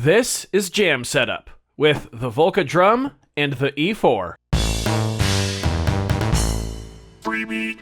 This is Jam Setup with the Volca Drum and the E-4. Freebeat.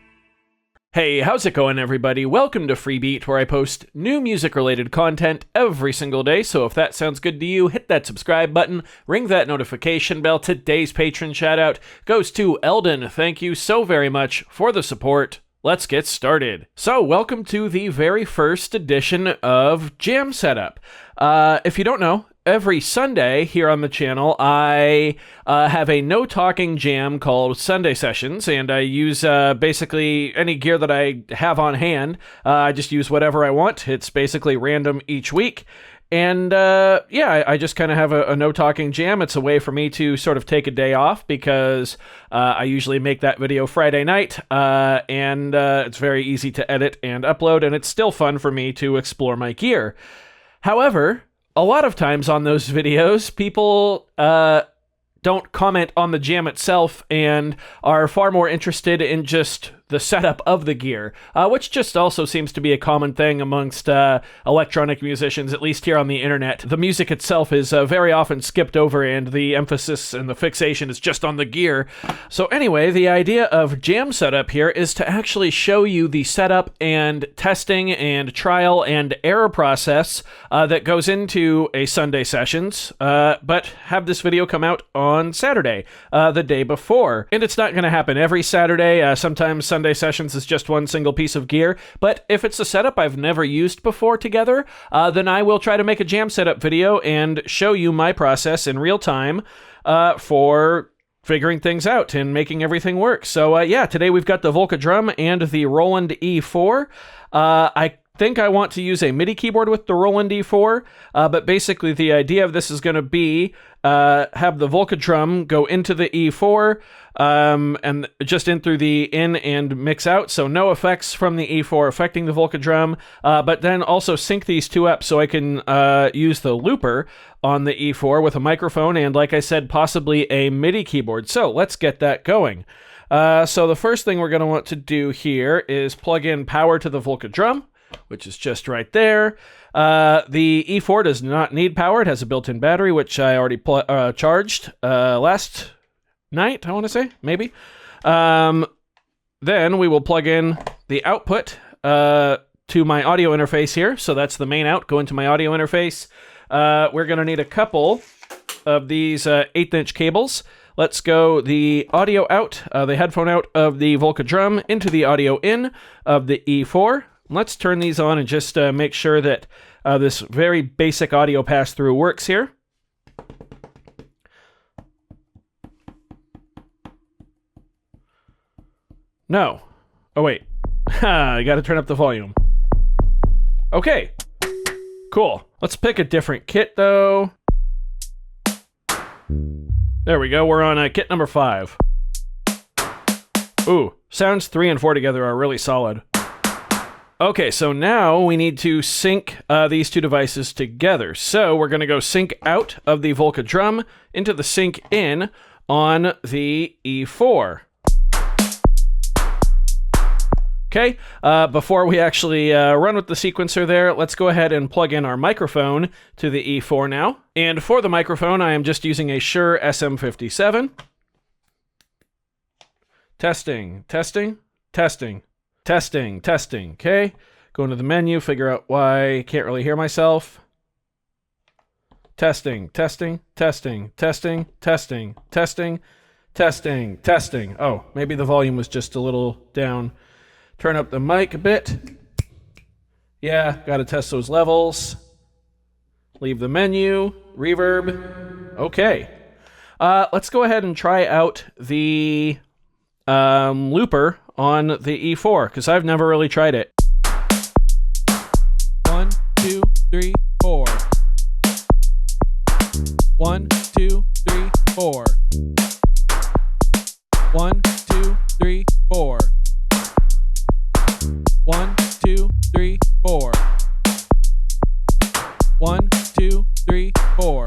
Hey, how's it going, everybody? Welcome to Freebeat, where I post new music-related content every single day, so if that sounds good to you, hit that subscribe button, ring that notification bell. Today's patron shout-out goes to Eldon. Thank you so very much for the support. Let's get started. So, welcome to the very first edition of Jam Setup. If you don't know, every Sunday here on the channel, I have a no-talking jam called Sunday Sessions, and I use basically any gear that I have on hand. I just use whatever I want. It's basically random each week. And I just kind of have a no-talking jam. It's a way for me to sort of take a day off because I usually make that video Friday night, and it's very easy to edit and upload, and it's still fun for me to explore my gear. However, a lot of times on those videos, people don't comment on the jam itself and are far more interested in just the setup of the gear, which just also seems to be a common thing amongst electronic musicians, at least here on the internet. The music itself is very often skipped over, and the emphasis and the fixation is just on the gear. So anyway, the idea of Jam Setup here is to actually show you the setup and testing and trial and error process that goes into a Sunday Sessions, but have this video come out on Saturday, the day before. And it's not going to happen every Saturday. Sometimes Sunday Sessions is just one single piece of gear, but if it's a setup I've never used before together, then I will try to make a jam setup video and show you my process in real time for figuring things out and making everything work. So today we've got the Volca Drum and the Roland E-4. I think I want to use a MIDI keyboard with the Roland E-4, but basically the idea of this is going to be have the Volca Drum go into the E-4 and just in through the in and mix out, so no effects from the E-4 affecting the Volca Drum, but then also sync these two up so I can use the looper on the E-4 with a microphone and, like I said, possibly a MIDI keyboard. So let's get that going. So the first thing we're going to want to do here is plug in power to the Volca Drum, which is just right there. The E-4 does not need power. It has a built-in battery, which I already charged last night, I want to say, maybe. Then we will plug in the output to my audio interface here. So that's the main out, go into my audio interface. We're going to need a couple of these 1/8" cables. Let's go the audio out, the headphone out of the Volca Drum into the audio in of the E-4. Let's turn these on and just make sure that this very basic audio pass-through works here. No. Oh, wait. I gotta turn up the volume. Okay. Cool. Let's pick a different kit, though. There we go. We're on kit number 5. Ooh. Sounds 3 and 4 together are really solid. Okay, so now we need to sync these two devices together. So we're going to go sync out of the Volca Drum into the sync in on the E-4. Okay, before we actually run with the sequencer there, let's go ahead and plug in our microphone to the E-4 now. And for the microphone, I am just using a Shure SM57. Testing, testing, testing. Testing, testing, okay? Go into the menu, figure out why I can't really hear myself. Testing, testing, testing, testing, testing, testing, testing, testing. Oh, maybe the volume was just a little down. Turn up the mic a bit. Yeah, gotta test those levels. Leave the menu, reverb. Okay. Let's go ahead and try out the looper on the E-4, because I've never really tried it. 1, 2, 3, 4. 1, 2, 3, 4. 1, 2, 3, 4. 1, 2, 3, 4. 1, 2, 3, 4.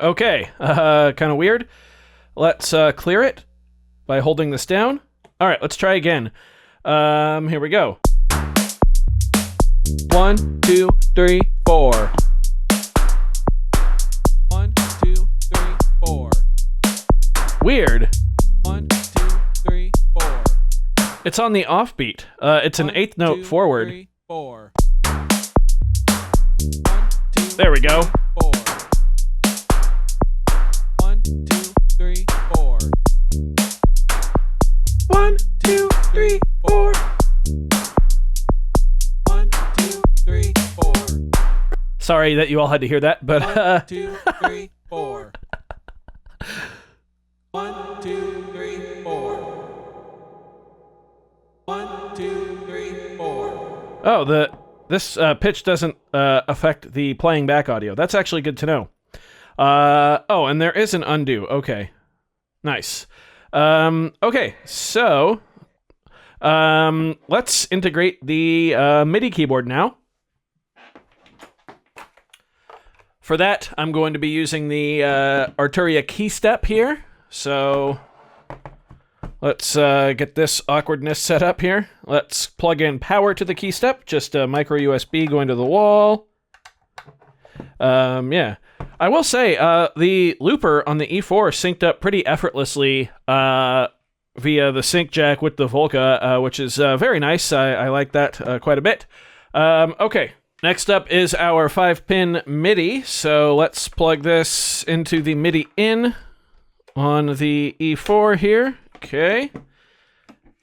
Okay, kind of weird. Let's clear it by holding this down. All right, let's try again. Here we go. 1, 2, 3, 4. Weird. 1, 2, 3, 4. It's on the offbeat. It's an 8th note forward. 3, 4. 1, 2, There we go. 4. 1, 2, 3, 4. 1, 2, 3, 4. 1, 2, 3, 4. Sorry that you all had to hear that, but 1, 2, 3, 4. 1, 2, 3, 4. 1, 2, 3, 4. oh, this pitch doesn't affect the playing back audio. That's actually good to know. Oh, and there is an undo. Okay, nice. Okay, so let's integrate the MIDI keyboard now. For that, I'm going to be using the Arturia key step here. So let's get this awkwardness set up here. Let's plug in power to the key step. Just a micro USB going to the wall. Yeah. I will say, the looper on the E4 synced up pretty effortlessly via the sync jack with the Volca, which is very nice. I like that quite a bit. Okay, next up is our 5-pin MIDI. So let's plug this into the MIDI in on the E4 here. Okay,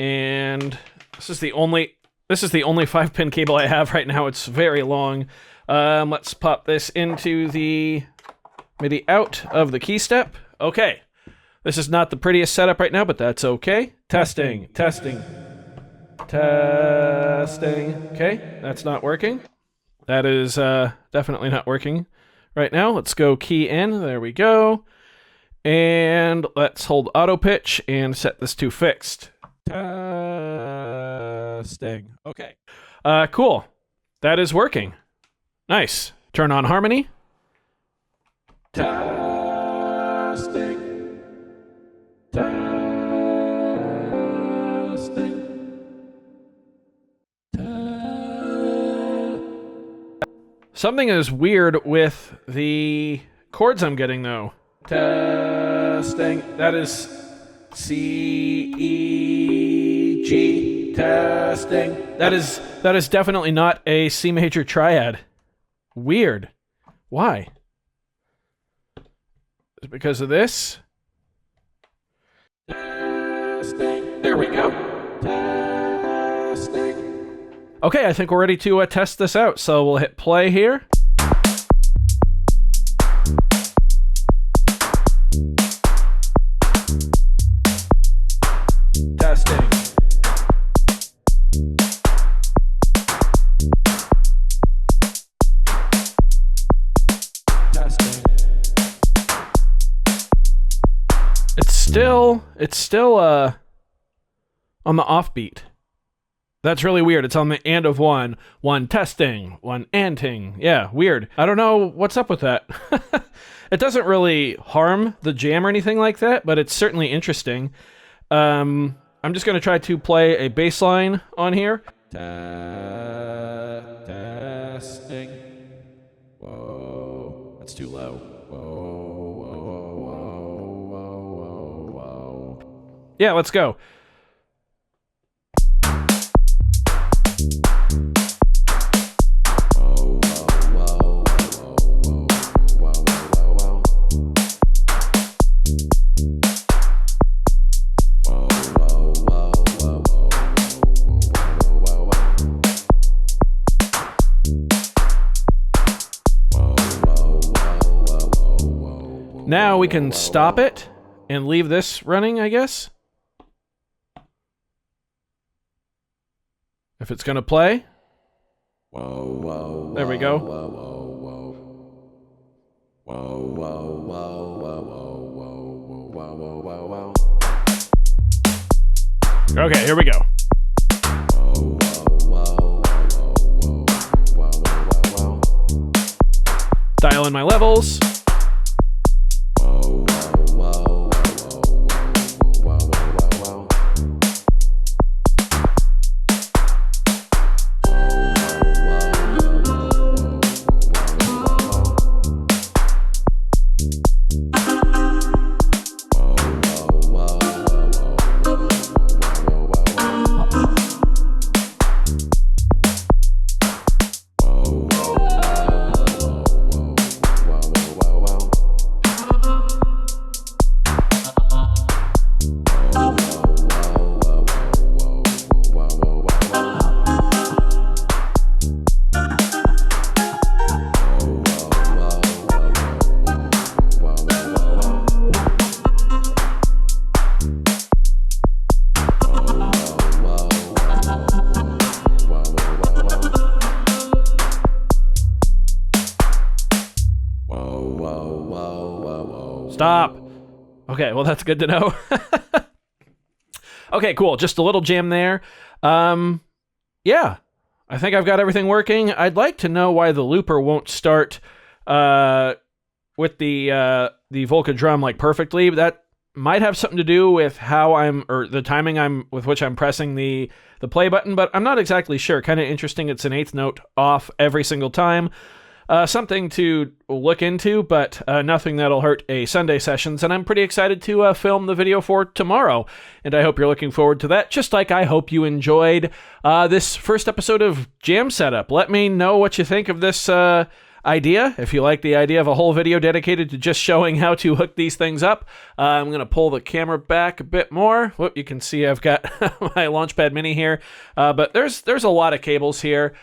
and this is the only 5-pin cable I have right now. It's very long. Let's pop this into the MIDI out of the key step. Okay. This is not the prettiest setup right now, but that's okay. Testing. Okay, that's not working. That is definitely not working right now. Let's go key in. There we go. And let's hold auto pitch and set this to fixed. Testing. Okay. Cool. That is working. Nice. Turn on harmony. Testing. Something is weird with the chords I'm getting, though. Testing. That is C, E, G. Testing. That is definitely not a C major triad. Weird. Why? Is it because of this? Testing. There we go. Testing. Okay, I think we're ready to test this out. So we'll hit play here. Testing. Testing. It's still on the offbeat. That's really weird. It's on the and of one testing, one anting. Yeah, weird. I don't know what's up with that. It doesn't really harm the jam or anything like that, but it's certainly interesting. I'm just going to try to play a bass line on here. Testing. Whoa. That's too low. Whoa. Yeah, let's go. Now we can stop it and leave this running, I guess. If it's going to play. There we go. Okay, here we go. Dial in my levels. Stop. Okay, well, that's good to know. Okay, cool. Just a little jam there. Yeah, I think I've got everything working. I'd like to know why the looper won't start with the Volca drum like perfectly. That might have something to do with or the timing with which I'm pressing the play button, but I'm not exactly sure. Kind of interesting. It's an eighth note off every single time. Something to look into, but nothing that'll hurt a Sunday sessions, and I'm pretty excited to film the video for tomorrow, and I hope you're looking forward to that, just like I hope you enjoyed this first episode of Jam Setup. Let me know what you think of this idea, if you like the idea of a whole video dedicated to just showing how to hook these things up. I'm going to pull the camera back a bit more. Whoop, you can see I've got my Launchpad Mini here, but there's a lot of cables here.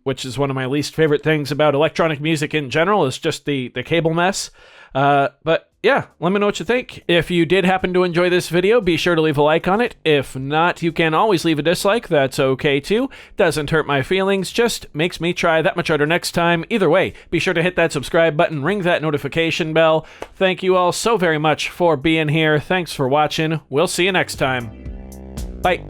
Which is one of my least favorite things about electronic music in general, is just the cable mess. But yeah, let me know what you think. If you did happen to enjoy this video, be sure to leave a like on it. If not, you can always leave a dislike. That's okay too. Doesn't hurt my feelings, just makes me try that much harder next time. Either way, be sure to hit that subscribe button, ring that notification bell. Thank you all so very much for being here. Thanks for watching. We'll see you next time. Bye.